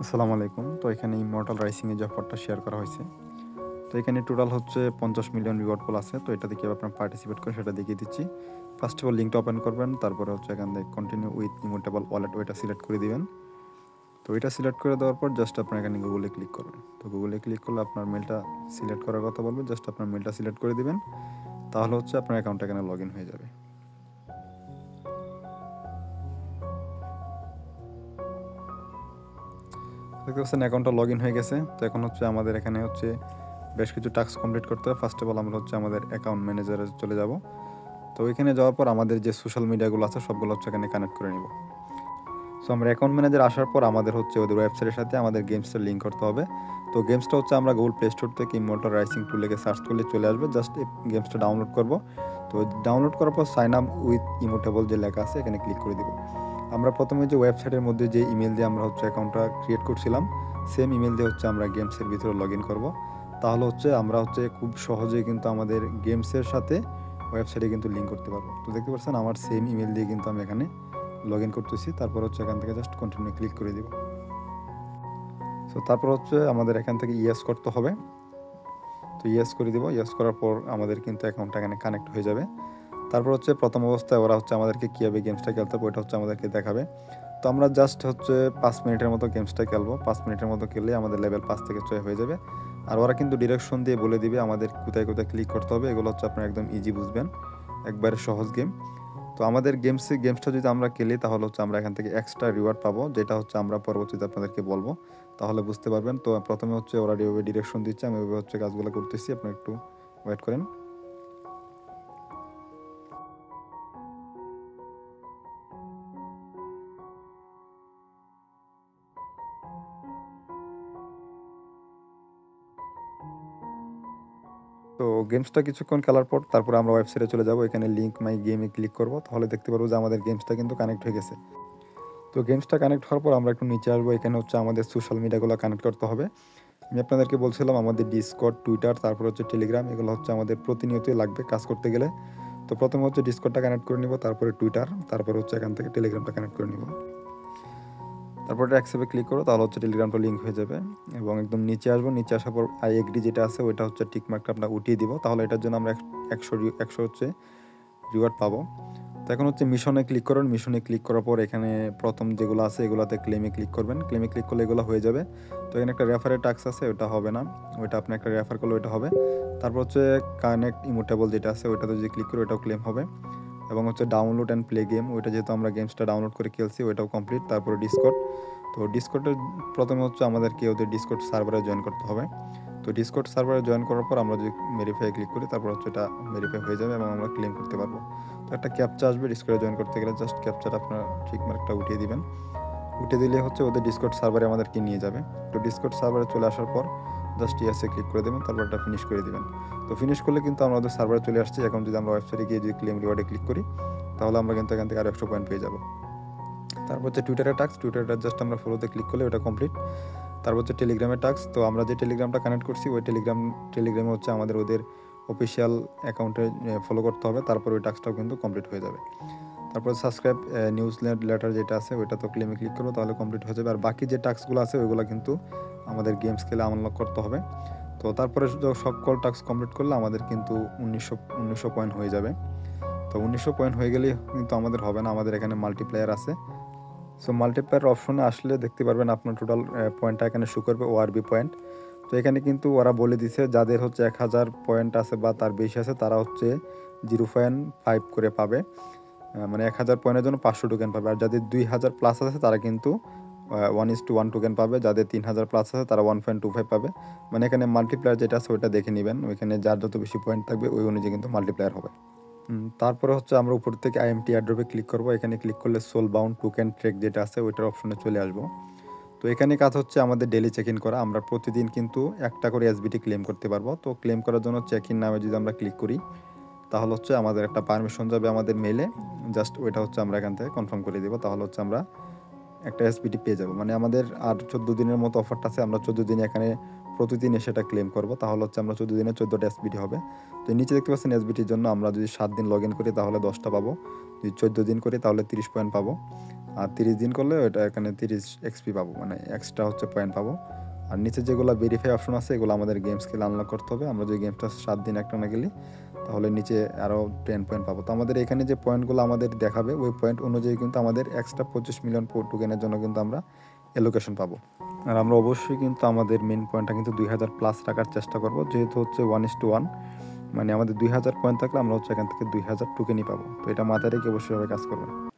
আসসালামু আলাইকুম। তো এখানে ইমমর্টাল রাইসিং এর যে অফারটা শেয়ার করা হয়েছে। তো এখানে টোটাল হচ্ছে 50 মিলিয়ন রিওয়ার্ড পুল আছে। তো এটাতে কিভাবে আপনারা পার্টিসিপেট করেন সেটা দেখিয়ে দিচ্ছি। ফার্স্ট অফ অল লিঙ্কটা ওপেন করবেন। তারপরে হচ্ছে এখান থেকে কন্টিনিউ উইথ ইমোটেবল ওয়ালেট ওইটা সিলেক্ট করে দিবেন। তো এটা সিলেক্ট করে দেওয়ার পর জাস্ট আপনারা এখানে গুগলে ক্লিক করবেন। তো গুগলে ক্লিক করলে আপনার মেলটা সিলেক্ট করার কথা বলবে। জাস্ট আপনার মেলটা সিলেক্ট করে দিবেন। তাহলে হচ্ছে আপনার অ্যাকাউন্টটা এখানে লগইন হয়ে যাবে। দেখতে পাচ্ছেন অ্যাকাউন্টটা লগইন হয়ে গেছে। তো এখন হচ্ছে আমাদের এখানে হচ্ছে বেশ কিছু টাস্ক কমপ্লিট করতে হবে। ফার্স্ট অফ অল আমরা হচ্ছে আমাদের অ্যাকাউন্ট ম্যানেজারে চলে যাব। তো ওইখানে যাওয়ার পর আমাদের যে সোশ্যাল মিডিয়াগুলো আছে সবগুলো হচ্ছে এখানে কানেক্ট করে নিব। সো আমরা অ্যাকাউন্ট ম্যানেজার আসার পর আমাদের হচ্ছে ওদের ওয়েবসাইটের সাথে আমাদের গেমসটা লিঙ্ক করতে হবে। তো গেমসটা হচ্ছে আমরা গুগল প্লে স্টোর থেকে ইমমর্টাল রাইসিং 2 লিখে সার্চ করলে চলে আসবে। জাস্ট এই গেমসটা ডাউনলোড করব। তো ডাউনলোড করার পর সাইন আপ উইথ ইমোটেবল যে লেখা আছে এখানে ক্লিক করে দিব। আমরা প্রথমে যে ওয়েবসাইটের মধ্যে যে ইমেল দিয়ে আমরা হচ্ছে অ্যাকাউন্টটা ক্রিয়েট করছিলাম সেম ইমেল দিয়ে হচ্ছে আমরা গেমসের ভিতরে লগ ইন করবো। তাহলে হচ্ছে আমরা হচ্ছে খুব সহজেই কিন্তু আমাদের গেমসের সাথে ওয়েবসাইটে কিন্তু লিঙ্ক করতে পারবো। তো দেখতে পাচ্ছেন আমার সেম ইমেল দিয়ে কিন্তু আমি এখানে লগ ইন করতেছি। তারপর হচ্ছে এখান থেকে জাস্ট কন্টিনিউ ক্লিক করে দিব। সো তারপর হচ্ছে আমাদের এখান থেকে ইয়েস করতে হবে। তো ইয়েস করে দিব। ইয়েস করার পর আমাদের কিন্তু অ্যাকাউন্টটা এখানে কানেক্ট হয়ে যাবে। তারপর হচ্ছে প্রথম অবস্থায় ওরা হচ্ছে আমাদেরকে কীভাবে গেমসটা খেলতে হবে ওইটা হচ্ছে আমাদেরকে দেখাবে। তো আমরা জাস্ট হচ্ছে 5 মিনিটের মতো গেমসটা খেলবো। 5 মিনিটের মতো খেললে আমাদের লেভেল 5 থেকে 6 হয়ে যাবে। আর ওরা কিন্তু ডিরেকশন দিয়ে বলে দিবে আমাদের কোথায় কোথায় ক্লিক করতে হবে। এগুলো হচ্ছে আপনারা একদম ইজি বুঝবেন, একবারে সহজ গেম। তো আমাদের গেমসটা যদি আমরা খেলি তাহলে হচ্ছে আমরা এখান থেকে এক্সট্রা রিওয়ার্ড পাবো, যেটা হচ্ছে আমরা পরবর্তীতে আপনাদেরকে বলবো, তাহলে বুঝতে পারবেন। তো প্রথমে হচ্ছে ওরা যেভাবে ডিরেকশন দিচ্ছে আমি ওইভাবে হচ্ছে কাজগুলো করতেছি, আপনারা একটু ওয়েট করেন। তো গেমসটা কিছুক্ষণ খেলার পর তারপরে আমরা ওয়েবসাইটে চলে যাব। এখানে লিঙ্ক মাই গেমে ক্লিক করব, তাহলে দেখতে পারবো যে আমাদের গেমসটা কিন্তু কানেক্ট হয়ে গেছে। তো গেমসটা কানেক্ট হওয়ার পর আমরা একটু নিচে আসবো। এখানে হচ্ছে আমাদের সোশ্যাল মিডিয়াগুলো কানেক্ট করতে হবে। আমি আপনাদেরকে বলছিলাম আমাদের ডিসকর্ড, টুইটার, তারপর হচ্ছে টেলিগ্রাম, এগুলো হচ্ছে আমাদের প্রতিনিয়তই লাগবে কাজ করতে গেলে। তো প্রথমে হচ্ছে ডিসকর্ডটা কানেক্ট করে নিব, তারপরে টুইটার, তারপর হচ্ছে এখান থেকে টেলিগ্রামটা কানেক্ট করে নিব। তারপর অ্যাকসেপ্টে ক্লিক করো, তাহলে হচ্ছে টেলিগ্রামটা লিঙ্ক হয়ে যাবে। এবং একদম নিচে আসবো, নিচে আসার পর আই এগ্রি যেটা আছে ওইটা হচ্ছে টিকমার্কটা আমরা উঠিয়ে দিব। তাহলে এটার জন্য আমরা 100 হচ্ছে রিওয়ার্ড পাবো। তো এখন হচ্ছে মিশনে ক্লিক করুন। মিশনে ক্লিক করার পর এখানে প্রথম যেগুলো আছে এগুলোতে ক্লেমে ক্লিক করবেন। ক্লেমে ক্লিক করলে এগুলো হয়ে যাবে। তো এখানে একটা রেফারের টাস্ক আছে, ওটা হবে না, ওইটা আপনি একটা রেফার করলে ওইটা হবে। তারপর হচ্ছে কানেক্ট ইমোটেবল যেটা আছে ওইটাতে যদি ক্লিক করি ওইটাও ক্লেম হবে। এবং হচ্ছে ডাউনলোড অ্যান্ড প্লে গেম, ওইটা যেহেতু আমরা গেমসটা ডাউনলোড করে খেলছি ওইটাও কমপ্লিট। তারপরে ডিসকর্ড, তো ডিসকর্ডের প্রথমে হচ্ছে আমাদেরকে ওদের ডিসকর্ড সার্ভারে জয়েন করতে হবে। তো ডিসকর্ড সার্ভারে জয়েন করার পর আমরা যদি ভেরিফাই ক্লিক করি তারপর হচ্ছে এটা ভেরিফাই হয়ে যাবে এবং আমরা ক্লেম করতে পারবো। তো একটা ক্যাপচা আসবে ডিসকর্ডে জয়েন করতে গেলে, জাস্ট ক্যাপচাটা আপনার ঠিক মার্কটা উঠিয়ে দিবেন। উঠে দিলে হচ্ছে ওদের ডিসকর্ড সার্ভারে আমাদেরকে নিয়ে যাবে। তো ডিসকর্ড সার্ভারে চলে আসার পর জাস্ট ইয়েসে ক্লিক করে দেবেন, তারপর এটা ফিনিশ করে দেবেন। তো ফিনিশ করলে কিন্তু আমরা ওদের সার্ভারে চলে আসছি। এখন যদি আমরা ওয়েবসাইটে গিয়ে যদি ক্লেম রিওয়ার্ডে ক্লিক করি তাহলে আমরা কিন্তু এখান থেকে আরও 100 পয়েন্ট পেয়ে যাবো। তারপর হচ্ছে টুইটারের টাস্ক, টুইটারটা জাস্ট আমরা ফলোতে ক্লিক করলে ওটা কমপ্লিট। তারপর হচ্ছে টেলিগ্রামের টাস্ক, তো আমরা যে টেলিগ্রামটা কানেক্ট করছি ওই টেলিগ্রামে হচ্ছে আমাদের ওদের অফিসিয়াল অ্যাকাউন্টে ফলো করতে হবে, তারপর ওই টাস্কটাও কিন্তু কমপ্লিট হয়ে যাবে। তারপর সাবস্ক্রাইব নিউজ লেটার যেটা আছে ওইটা তো ক্লেমে ক্লিক করবো, তাহলে কমপ্লিট হয়ে যাবে। আর বাকি যে টাস্কগুলো আছে ওইগুলো কিন্তু আমাদের গেমস খেলে আনলক করতে হবে। তো তারপরে সকল টাস্ক কমপ্লিট করলে আমাদের কিন্তু 1900 পয়েন্ট হয়ে যাবে। তো 1900 পয়েন্ট হয়ে গেলেই কিন্তু আমাদের হবে না, আমাদের এখানে মাল্টিপ্লায়ার আছে। সো মাল্টিপ্লায়ার অপশনে আসলে দেখতে পারবেন আপনার টোটাল পয়েন্টটা এখানে শো করবে, ওআরবি পয়েন্ট। তো এখানে কিন্তু ওরা বলে দিছে যাদের হচ্ছে 1000 পয়েন্ট আছে বা তার বেশি আছে তারা হচ্ছে 0.5 করে পাবে, মানে 1000 পয়েন্টের জন্য 500 টোকেন পাবে। আর যাদের 2000 প্লাস আছে তারা কিন্তু 1:1 টোকেন পাবে, যাদের 3000 প্লাস আছে তারা 1.25 পাবে। মানে এখানে মাল্টিপ্লায়ার যেটা আছে ওইটা দেখে নেবেন, ওইখানে যার যত বেশি পয়েন্ট থাকবে ওই অনুযায়ী কিন্তু মাল্টিপ্লায়ার হবে। তারপরে হচ্ছে আমরা উপর থেকে আইএমটি এয়ারড্রপে ক্লিক করব। এখানে ক্লিক করলে সোল বাউন্ড টোকেন ট্রেক যেটা আছে ওইটার অপশনে চলে আসবো। তো এখানে কাজ হচ্ছে আমাদের ডেলি চেক ইন করা। আমরা প্রতিদিন কিন্তু একটা করে এসবিটি ক্লেম করতে পারবো। তো ক্লেম করার জন্য চেক ইন নামে যদি আমরা ক্লিক করি তাহলে হচ্ছে আমাদের একটা পারমিশন যাবে আমাদের মেলে, জাস্ট ওইটা হচ্ছে আমরা এখান থেকে কনফার্ম করে দিব, তাহলে হচ্ছে আমরা একটা এসবিটি পেয়ে যাবো। মানে আমাদের আর 14 দিনের মতো অফারটা আছে, আমরা 14 দিন এখানে প্রতিদিন সেটা ক্লেম করব, তাহলে হচ্ছে আমরা 14 দিনে 14টা এসবিটি হবে। তো নিচে দেখতে পাচ্ছেন এসবিটির জন্য আমরা যদি 7 দিন লগ ইন করি তাহলে 10টা পাবো, যদি 14 দিন করি তাহলে 30 পয়েন্ট পাবো, আর 30 দিন করলে এটা এখানে 30 এক্সপি পাবো, মানে এক্সট্রা হচ্ছে পয়েন্ট পাবো। আর নিচে যেগুলো ভেরিফাই অপশন আছে এগুলো আমাদের গেমস খেলে আনলক করতে হবে। আমরা যদি গেমসটা 7 দিন একটানা গেলি তাহলে নিচে আরও 10 পয়েন্ট পাবো। তো আমাদের এখানে যে পয়েন্টগুলো আমাদের দেখাবে ওই পয়েন্ট অনুযায়ী কিন্তু আমাদের এক্সট্রা 25 মিলিয়ন টোকেনের জন্য কিন্তু আমরা অ্যালোকেশন পাবো। আর আমরা অবশ্যই কিন্তু আমাদের মেন পয়েন্টটা কিন্তু 2000+ রাখার চেষ্টা করব, যেহেতু হচ্ছে 1:1, মানে আমাদের 2000 পয়েন্ট থাকলে আমরা হচ্ছে এখান থেকে 2000 টোকেনই পাবো। তো এটা মাথায় রেখে অবশ্যই কাজ করবেন।